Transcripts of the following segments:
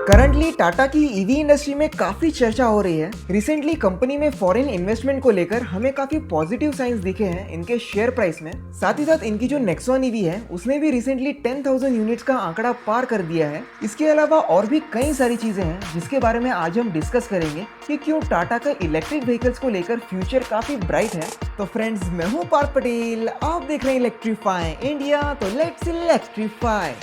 Currently Tata की EV industry में काफी चर्चा हो रही है। रिसेंटली कंपनी में फॉरेन इन्वेस्टमेंट को लेकर हमें काफी पॉजिटिव साइंस दिखे हैं इनके शेयर प्राइस में। साथ ही साथ इनकी जो नेक्सॉन ईवी है उसने भी रिसेंटली 10,000 यूनिट्स का आंकड़ा पार कर दिया है। इसके अलावा और भी कई सारी चीजें हैं जिसके बारे में आज हम डिस्कस करेंगे कि क्यों टाटा का इलेक्ट्रिक व्हीकल्स को लेकर फ्यूचर काफी ब्राइट है। तो फ्रेंड्स, मैं हूँ पार्थ पटेल, आप देख रहे हैं इलेक्ट्रीफाई इंडिया, तो लेट्स इलेक्ट्रीफाई।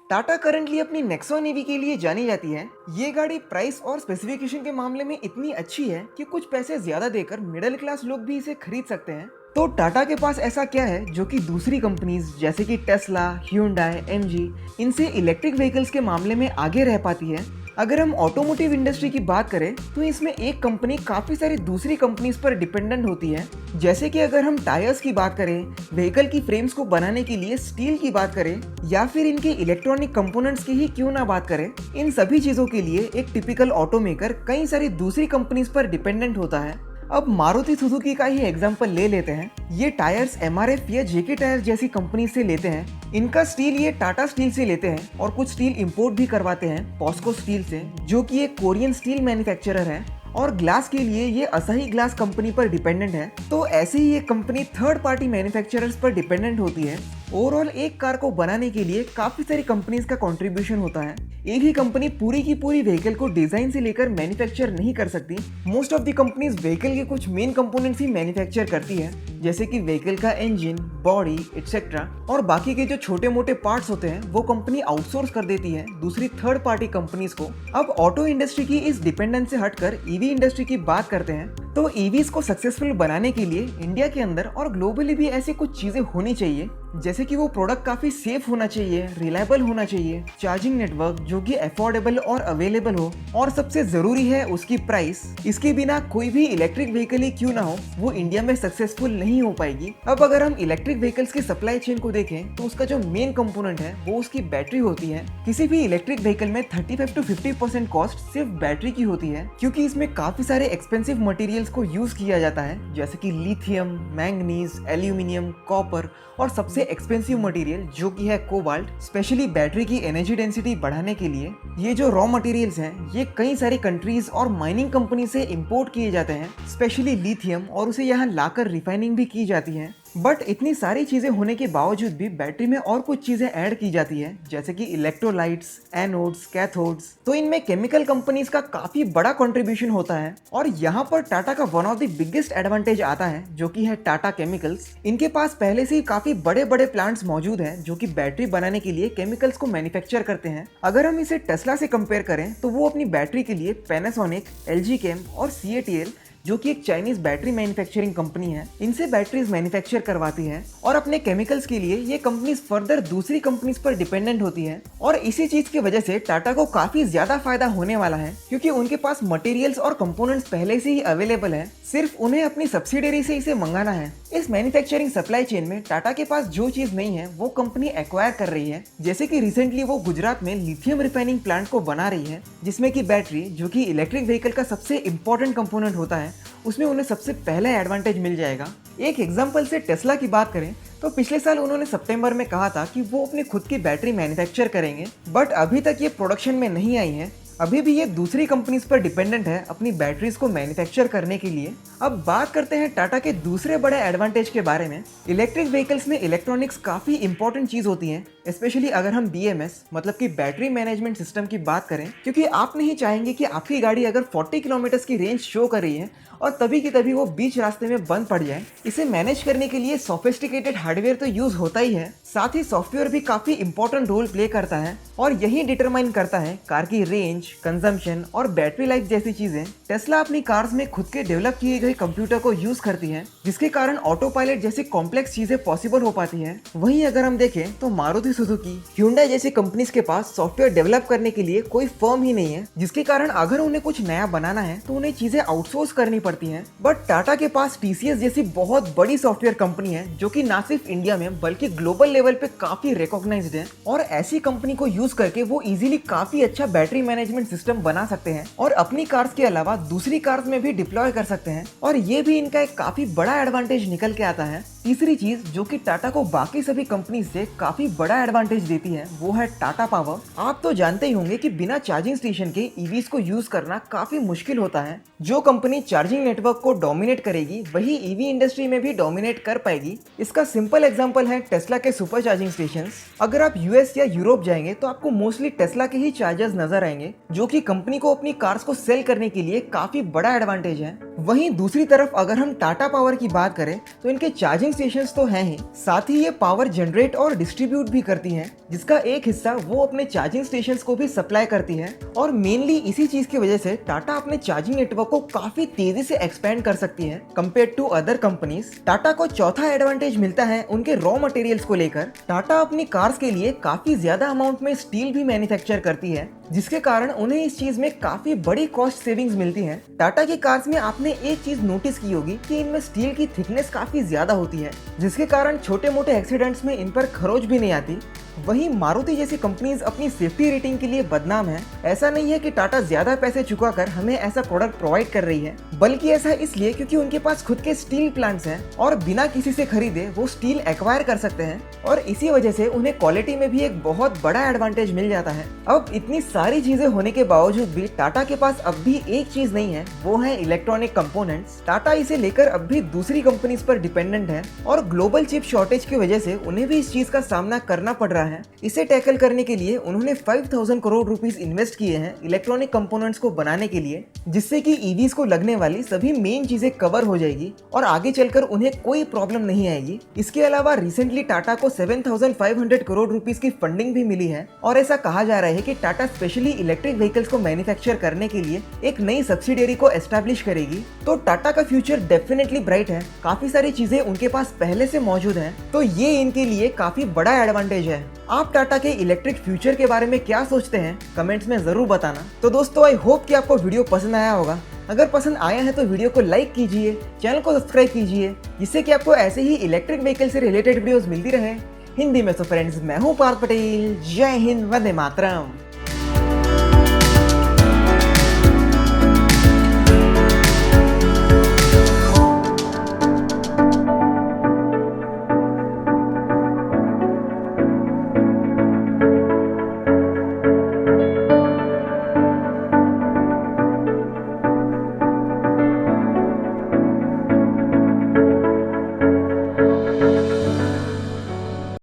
टाटा करंटली अपनी नेक्सॉन ईवी के लिए जानी जाती है। ये गाड़ी प्राइस और स्पेसिफिकेशन के मामले में इतनी अच्छी है कि कुछ पैसे ज्यादा देकर मिडिल क्लास लोग भी इसे खरीद सकते हैं। तो टाटा के पास ऐसा क्या है जो कि दूसरी कंपनीज जैसे कि टेस्ला, hyundai, MG इनसे इलेक्ट्रिक व्हीकल्स के मामले में आगे रह पाती है। अगर हम ऑटोमोटिव इंडस्ट्री की बात करें तो इसमें एक कंपनी काफी सारी दूसरी कंपनीज पर डिपेंडेंट होती है। जैसे कि अगर हम टायर्स की बात करें, व्हीकल की फ्रेम्स को बनाने के लिए स्टील की बात करें, या फिर इनके इलेक्ट्रॉनिक कंपोनेंट्स की ही क्यों ना बात करें, इन सभी चीजों के लिए एक टिपिकल ऑटोमेकर कई सारी दूसरी कंपनीज पर डिपेंडेंट होता है। अब मारुति सुजुकी का ही एग्जांपल ले लेते हैं। ये टायर्स MRF या JK टायर जैसी कंपनी से लेते हैं। इनका स्टील ये टाटा स्टील से लेते हैं और कुछ स्टील इंपोर्ट भी करवाते हैं पॉस्को स्टील से, जो कि एक कोरियन स्टील मैन्युफैक्चरर है। और ग्लास के लिए ये असाही ग्लास कंपनी पर डिपेंडेंट है। तो ऐसे ही ये कंपनी थर्ड पार्टी मैन्युफैक्चरर्स पर डिपेंडेंट होती है। ओवरऑल एक कार को बनाने के लिए काफी सारी कंपनीज का कंट्रीब्यूशन होता है। एक ही कंपनी पूरी की पूरी व्हीकल को डिजाइन से लेकर मैन्युफैक्चर नहीं कर सकती। Most of the companies vehicle के कुछ मेन कंपोनेंट्स ही मैन्युफैक्चर करती है, जैसे कि व्हीकल का इंजन, बॉडी एक्सेट्रा, और बाकी के जो छोटे मोटे पार्ट्स होते हैं वो कंपनी आउटसोर्स कर देती है दूसरी थर्ड पार्टी कंपनीज को। अब ऑटो इंडस्ट्री की इस डिपेंडेंस से हटकर ईवी इंडस्ट्री की बात करते हैं। तो ईवीज को सक्सेसफुल बनाने के लिए इंडिया के अंदर और ग्लोबली भी ऐसी कुछ चीजें होनी चाहिए, जैसे कि वो प्रोडक्ट काफी सेफ होना चाहिए, रिलायबल होना चाहिए, चार्जिंग नेटवर्क जो कि अफोर्डेबल और अवेलेबल हो, और सबसे जरूरी है उसकी प्राइस। इसके बिना कोई भी इलेक्ट्रिक व्हीकल ही क्यों ना हो, वो इंडिया में सक्सेसफुल नहीं हो पाएगी। अब अगर हम इलेक्ट्रिक व्हीकल्स की सप्लाई चेन को देखें तो उसका जो मेन कंपोनेंट है वो उसकी बैटरी होती है। किसी भी इलेक्ट्रिक व्हीकल में 35 to 50% कॉस्ट सिर्फ बैटरी की होती है, क्योंकि इसमें काफी सारे एक्सपेंसिव मटेरियल्स को यूज किया जाता है, जैसे कि लिथियम, मैंगनीज, एल्यूमिनियम, कॉपर, और सबसे एक्सपेंसिव मटेरियल जो कि है कोबाल्ट। स्पेशली बैटरी की एनर्जी डेंसिटी बढ़ाने के लिए ये जो रॉ मटेरियल्स हैं ये कई सारी कंट्रीज और माइनिंग कंपनी से इंपोर्ट किए जाते हैं, स्पेशली लिथियम, और उसे यहाँ लाकर रिफाइनिंग भी की जाती है। बट इतनी सारी चीजें होने के बावजूद भी बैटरी में और कुछ चीजें ऐड की जाती है, जैसे कि इलेक्ट्रोलाइट्स, एनोड्स, कैथोड्स। तो इनमें केमिकल कंपनीज का काफी बड़ा कंट्रीब्यूशन होता है। और यहाँ पर टाटा का one of the biggest advantage आता है, जो कि है टाटा केमिकल्स। इनके पास पहले से ही काफी बड़े बड़े प्लांट्स मौजूद हैं जो कि बैटरी बनाने के लिए केमिकल्स को मैन्युफैक्चर करते हैं। अगर हम इसे टेस्ला से कंपेयर करें तो वो अपनी बैटरी के लिए पैनासोनिक, LG केम और CATL, जो कि एक चाइनीज बैटरी मैन्युफैक्चरिंग कंपनी है, इनसे बैटरीज मैन्युफैक्चर करवाती है। और अपने केमिकल्स के लिए ये कंपनीज फर्दर दूसरी कंपनीज पर डिपेंडेंट होती है। और इसी चीज की वजह से टाटा को काफी ज्यादा फायदा होने वाला है, क्योंकि उनके पास मटेरियल्स और कंपोनेंट्स पहले से ही अवेलेबल है, सिर्फ उन्हें अपनी सब्सिडरी से इसे मंगाना है। इस मैन्युफैक्चरिंग सप्लाई चेन में टाटा के पास जो चीज नहीं है वो कंपनी एक्वायर कर रही है। जैसे कि रिसेंटली वो गुजरात में लिथियम रिफाइनिंग प्लांट को बना रही है, जिसमें कि बैटरी, जो कि इलेक्ट्रिक व्हीकल का सबसे इंपॉर्टेंट कंपोनेंट होता है, उसमें उन्हें सबसे पहले एडवांटेज मिल जाएगा। एक एग्जांपल से टेस्ला की बात करें तो पिछले साल उन्होंने सितंबर में कहा था कि वो अपनी खुद की बैटरी मैन्युफैक्चर करेंगे, बट अभी तक ये प्रोडक्शन में नहीं आई है। अभी भी ये दूसरी कंपनीज पर डिपेंडेंट है अपनी बैटरीज को मैन्युफैक्चर करने के लिए। अब बात करते हैं टाटा के दूसरे बड़े एडवांटेज के बारे में। इलेक्ट्रिक व्हीकल्स में इलेक्ट्रॉनिक्स काफी इंपॉर्टेंट चीज होती है, स्पेशली अगर हम BMS मतलब कि बैटरी मैनेजमेंट सिस्टम की बात करें, क्योंकि आप नहीं चाहेंगे कि आपकी गाड़ी अगर 40 किलोमीटर की रेंज शो कर रही है और तभी की तभी वो बीच रास्ते में बंद पड़ जाए। इसे मैनेज करने के लिए सोफिस्टिकेटेड हार्डवेयर तो यूज होता ही है, साथ ही सॉफ्टवेयर भी काफी इंपॉर्टेंट रोल प्ले करता है, और यही डिटरमाइन करता है कार की रेंज, कंजम्पशन और बैटरी लाइफ जैसी चीजें टेस्ला अपनी कार्स में खुद के डेवलप किए गए कंप्यूटर को यूज करती है, जिसके कारण ऑटो पायलट जैसी कॉम्प्लेक्स चीजें पॉसिबल हो पाती हैं। वहीं अगर हम देखें तो मारुति सुजुकी, ह्यूंडई जैसी कंपनीज के पास सॉफ्टवेयर डेवलप करने के लिए कोई फर्म ही नहीं है, जिसके कारण अगर उन्हें कुछ नया बनाना है तो उन्हें चीजें आउटसोर्स करनी पड़ती हैं। बट टाटा के पास टीसीएस जैसी बहुत बड़ी सॉफ्टवेयर कंपनी है जो कि ना सिर्फ इंडिया में बल्कि ग्लोबल लेवल पे काफी रिकॉग्नाइज्ड है, और ऐसी कंपनी को यूज करके वो इजीली काफी अच्छा बैटरी मैनेजमेंट सिस्टम बना सकते हैं और अपनी कार्स के अलावा दूसरी कार्स में भी डिप्लॉय कर सकते हैं, और ये भी इनका एक काफी बड़ा एडवांटेज निकल के आता है। तीसरी चीज जो कि टाटा को बाकी सभी कंपनी से काफी बड़ा एडवांटेज देती है वो है टाटा पावर। आप तो जानते ही होंगे कि बिना चार्जिंग स्टेशन के ईवीज को यूज करना काफी मुश्किल होता है। जो कंपनी चार्जिंग नेटवर्क को डोमिनेट करेगी वही ईवी इंडस्ट्री में भी डोमिनेट कर पाएगी। इसका सिंपल एग्जांपल है टेस्ला के सुपर चार्जिंग स्टेशंस। अगर आप यूएस या यूरोप जाएंगे तो आपको मोस्टली टेस्ला के ही चार्जर्स नजर आएंगे, जो कि कंपनी को अपनी कार्स को सेल करने के लिए काफी बड़ा एडवांटेज है। वहीं दूसरी तरफ अगर हम टाटा पावर की बात करें तो इनके चार्जिंग स्टेशंस तो हैं ही, साथ ही ये पावर जनरेट और डिस्ट्रीब्यूट भी करती हैं, जिसका एक हिस्सा वो अपने चार्जिंग स्टेशंस को भी सप्लाई करती है। और मेनली इसी चीज की वजह से टाटा अपने चार्जिंग नेटवर्क को काफी तेजी से एक्सपेंड कर सकती है compare to other companies. Tata को चौथा एडवांटेज मिलता है उनके रॉ मटेरियल्स को लेकर। टाटा अपनी कार्स के लिए काफी ज्यादा अमाउंट में स्टील भी मैन्युफैक्चर करती है, जिसके कारण उन्हें इस चीज में काफी बड़ी कॉस्ट सेविंग्स मिलती है। टाटा की कार्स में आपने एक चीज नोटिस की होगी कि इनमें स्टील की थिकनेस काफी ज्यादा होती है, जिसके कारण छोटे मोटे एक्सीडेंट्स में इन पर खरोच भी नहीं आती। वहीं मारुति जैसी कंपनीज अपनी सेफ्टी रेटिंग के लिए बदनाम है। ऐसा नहीं है कि टाटा ज्यादा पैसे चुकाकर हमें ऐसा प्रोडक्ट प्रोवाइड कर रही है, बल्कि ऐसा इसलिए क्योंकि उनके पास खुद के स्टील प्लांट्स हैं और बिना किसी से खरीदे वो स्टील एक्वायर कर सकते हैं, और इसी वजह से उन्हें क्वालिटी में भी एक बहुत बड़ा एडवांटेज मिल जाता है। अब इतनी सारी चीजें होने के बावजूद भी टाटा के पास अब भी एक चीज नहीं है, वो है इलेक्ट्रॉनिक कंपोनेंट्स। टाटा इसे लेकर अब भी दूसरी कंपनीज पर डिपेंडेंट है और ग्लोबल चिप शॉर्टेज की वजह से उन्हें भी इस चीज का सामना करना पड़ रहा है। इसे टैकल करने के लिए उन्होंने 5000 करोड़ रुपीस इन्वेस्ट किए हैं इलेक्ट्रॉनिक कंपोनेंट्स को बनाने के लिए, जिससे कि ईवीज को लगने वाली सभी मेन चीजें कवर हो जाएगी और आगे चलकर उन्हें कोई प्रॉब्लम नहीं आएगी। इसके अलावा रिसेंटली टाटा को 7500 करोड़ रुपीस की फंडिंग भी मिली है, और ऐसा कहा जा रहा है कि टाटा स्पेशली इलेक्ट्रिक व्हीकल्स को मैन्युफैक्चर करने के लिए एक नई सब्सिडियरी को एस्टैब्लिश करेगी। तो टाटा का फ्यूचर डेफिनेटली ब्राइट है, काफी सारी चीजें उनके पास पहले से मौजूद हैं, तो ये इनके लिए काफी बड़ा एडवांटेज है। आप टाटा के इलेक्ट्रिक फ्यूचर के बारे में क्या सोचते हैं कमेंट्स में जरूर बताना। तो दोस्तों आई होप कि आपको वीडियो पसंद आया होगा। अगर पसंद आया है तो वीडियो को लाइक कीजिए, चैनल को सब्सक्राइब कीजिए, जिससे कि आपको ऐसे ही इलेक्ट्रिक व्हीकल से रिलेटेड वीडियोस मिलती रहे हिंदी में। तो फ्रेंड्स, मैं हूं पार्थ पटेल। जय हिंद, वंदे मातरम।